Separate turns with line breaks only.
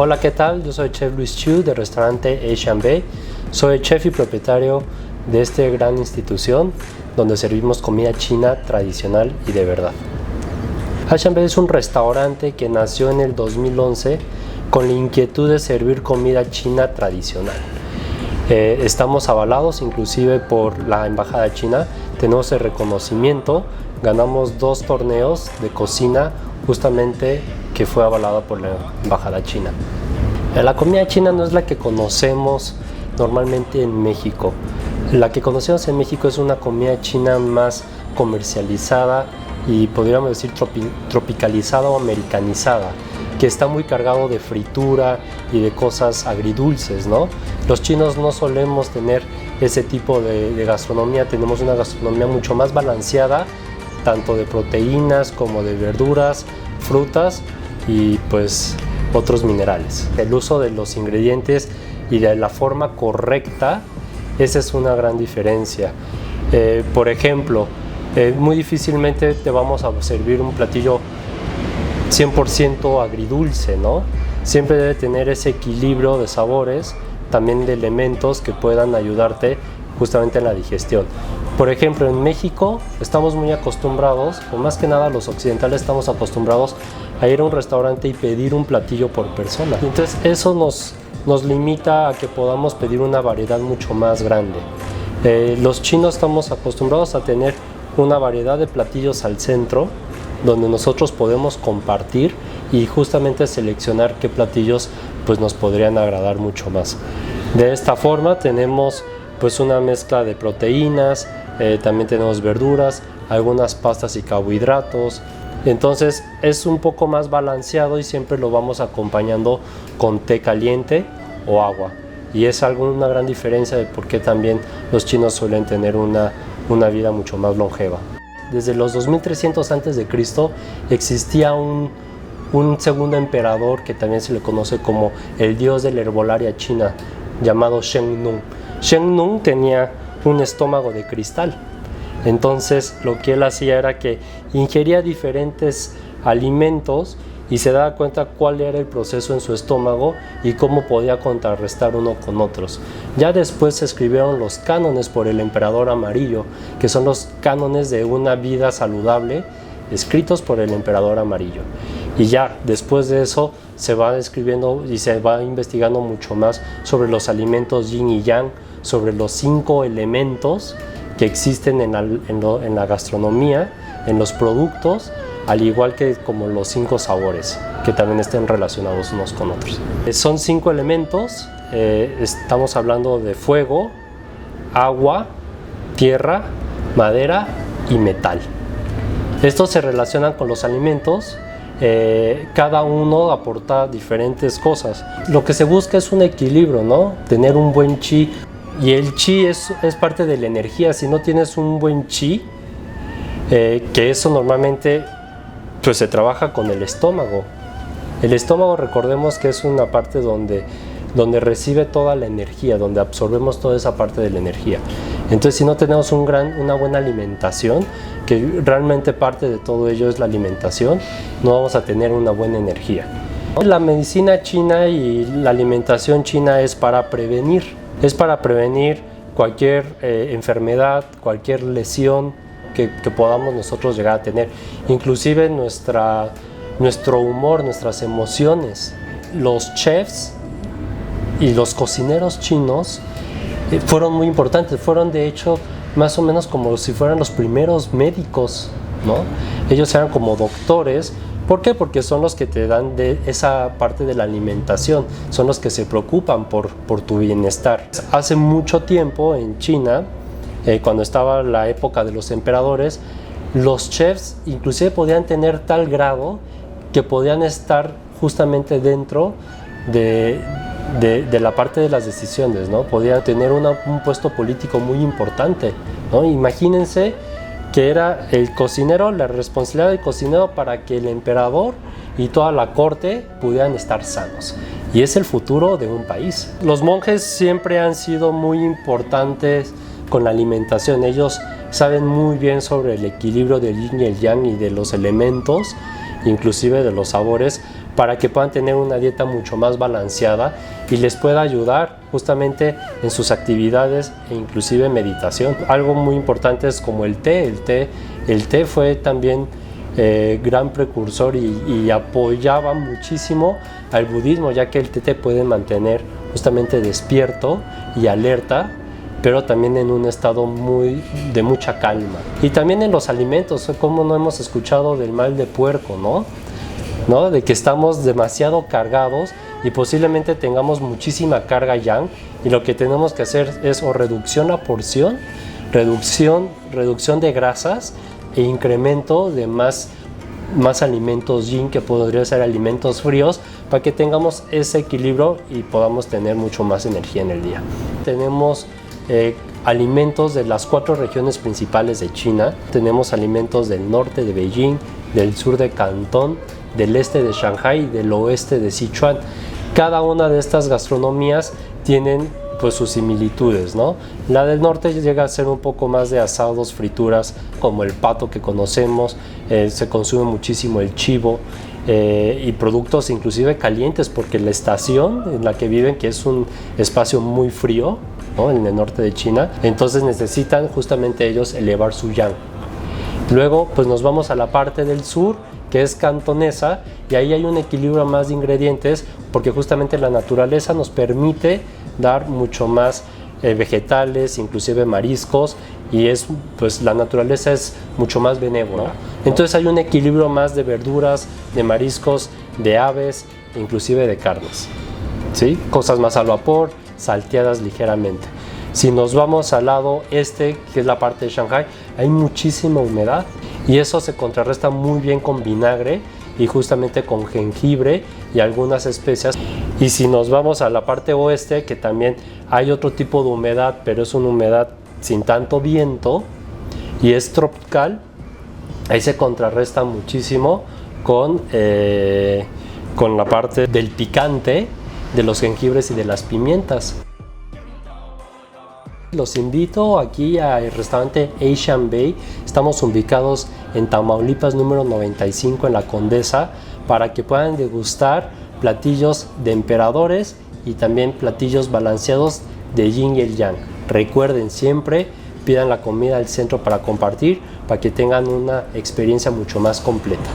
Hola, ¿qué tal? Yo soy Chef Luis Chiu del restaurante Asian Bay. Soy el chef y propietario de esta gran institución donde servimos comida china tradicional y de verdad. Asian Bay es un restaurante que nació en el 2011 con la inquietud de servir comida china tradicional. Estamos avalados inclusive por la Embajada China, tenemos el reconocimiento, ganamos 2 torneos de cocina justamente que fue avalada por la Embajada China. La comida china no es la que conocemos normalmente en México. La que conocemos en México es una comida china más comercializada y podríamos decir tropicalizada o americanizada, que está muy cargado de fritura y de cosas agridulces, ¿no? Los chinos no solemos tener ese tipo de gastronomía, tenemos una gastronomía mucho más balanceada, tanto de proteínas como de verduras, frutas y pues otros minerales. El uso de los ingredientes y de la forma correcta, esa es una gran diferencia. Por ejemplo, muy difícilmente te vamos a servir un platillo 100% agridulce, ¿no? Siempre debe tener ese equilibrio de sabores, también de elementos que puedan ayudarte justamente en la digestión. Por ejemplo, en México estamos muy acostumbrados, o más que nada los occidentales estamos acostumbrados a ir a un restaurante y pedir un platillo por persona. Entonces eso nos limita a que podamos pedir una variedad mucho más grande. Los chinos estamos acostumbrados a tener una variedad de platillos al centro, donde nosotros podemos compartir y justamente seleccionar qué platillos pues nos podrían agradar mucho más. De esta forma tenemos pues una mezcla de proteínas, también tenemos verduras, algunas pastas y carbohidratos. Entonces es un poco más balanceado y siempre lo vamos acompañando con té caliente o agua. Y es una gran diferencia de por qué también los chinos suelen tener una vida mucho más longeva. Desde los 2300 a.C. existía un segundo emperador que también se le conoce como el dios de la herbolaria china, llamado Shen Nung. Shen Nung tenía un estómago de cristal. Entonces lo que él hacía era que ingería diferentes alimentos y se daba cuenta cuál era el proceso en su estómago y cómo podía contrarrestar uno con otros. Ya después se escribieron los cánones por el emperador amarillo, que son los cánones de una vida saludable, escritos por el emperador amarillo. Y ya después de eso se va escribiendo y se va investigando mucho más sobre los alimentos yin y yang, sobre los 5 elementos que existen en la gastronomía, en los productos, al igual que como los 5 sabores, que también estén relacionados unos con otros. Son 5 elementos, estamos hablando de fuego, agua, tierra, madera y metal. Estos se relacionan con los alimentos, cada uno aporta diferentes cosas. Lo que se busca es un equilibrio, ¿no? Tener un buen chi. Y el chi es parte de la energía. Si no tienes un buen chi, que eso normalmente pues se trabaja con el estómago. El estómago, recordemos que es una parte donde recibe toda la energía, donde absorbemos toda esa parte de la energía. Entonces, si no tenemos una buena alimentación, que realmente parte de todo ello es la alimentación, no vamos a tener una buena energía. La medicina china y la alimentación china es para prevenir. Es para prevenir cualquier enfermedad, cualquier lesión que podamos nosotros llegar a tener. Inclusive nuestro humor, nuestras emociones. Los chefs y los cocineros chinos fueron muy importantes. Fueron de hecho más o menos como si fueran los primeros médicos, ¿no? Ellos eran como doctores. ¿Por qué? Porque son los que te dan de esa parte de la alimentación, son los que se preocupan por tu bienestar. Hace mucho tiempo en China, cuando estaba la época de los emperadores, los chefs inclusive podían tener tal grado que podían estar justamente dentro de la parte de las decisiones, ¿no? Podían tener un puesto político muy importante, ¿no? Imagínense que era el cocinero, la responsabilidad del cocinero para que el emperador y toda la corte pudieran estar sanos. Y es el futuro de un país. Los monjes siempre han sido muy importantes con la alimentación. Ellos saben muy bien sobre el equilibrio del yin y el yang y de los elementos, inclusive de los sabores, para que puedan tener una dieta mucho más balanceada y les pueda ayudar justamente en sus actividades e inclusive meditación. Algo muy importante es como el té. El té fue también gran precursor y apoyaba muchísimo al budismo, ya que el té te puede mantener justamente despierto y alerta, pero también en un estado de mucha calma. Y también en los alimentos, como no hemos escuchado del mal de puerco, ¿no? De que estamos demasiado cargados y posiblemente tengamos muchísima carga yang, y lo que tenemos que hacer es o reducción a porción, reducción de grasas e incremento de más alimentos yin, que podría ser alimentos fríos, para que tengamos ese equilibrio y podamos tener mucho más energía en el día. Tenemos alimentos de las 4 regiones principales de China. Tenemos alimentos del norte de Beijing, del sur de Cantón, del este de Shanghai y del oeste de Sichuan. Cada una de estas gastronomías tienen pues sus similitudes, ¿no? La del norte llega a ser un poco más de asados, frituras, como el pato que conocemos, se consume muchísimo el chivo, y productos inclusive calientes, porque la estación en la que viven, que es un espacio muy frío, ¿no? En el norte de China, entonces necesitan justamente ellos elevar su yang. Luego pues nos vamos a la parte del sur, que es cantonesa, y ahí hay un equilibrio más de ingredientes, porque justamente la naturaleza nos permite dar mucho más vegetales, inclusive mariscos, y pues la naturaleza es mucho más benévola, ¿no? Entonces hay un equilibrio más de verduras, de mariscos, de aves, inclusive de carnes, ¿sí? Cosas más al vapor, salteadas ligeramente. Si nos vamos al lado este, que es la parte de Shanghai, hay muchísima humedad, y eso se contrarresta muy bien con vinagre y justamente con jengibre y algunas especias. Y si nos vamos a la parte oeste, que también hay otro tipo de humedad, pero es una humedad sin tanto viento y es tropical, ahí se contrarresta muchísimo con la parte del picante, de los jengibres y de las pimientas. Los invito aquí al restaurante Asian Bay. Estamos ubicados en Tamaulipas número 95 en La Condesa, para que puedan degustar platillos de emperadores y también platillos balanceados de yin y el yang. Recuerden, siempre pidan la comida al centro para compartir, para que tengan una experiencia mucho más completa.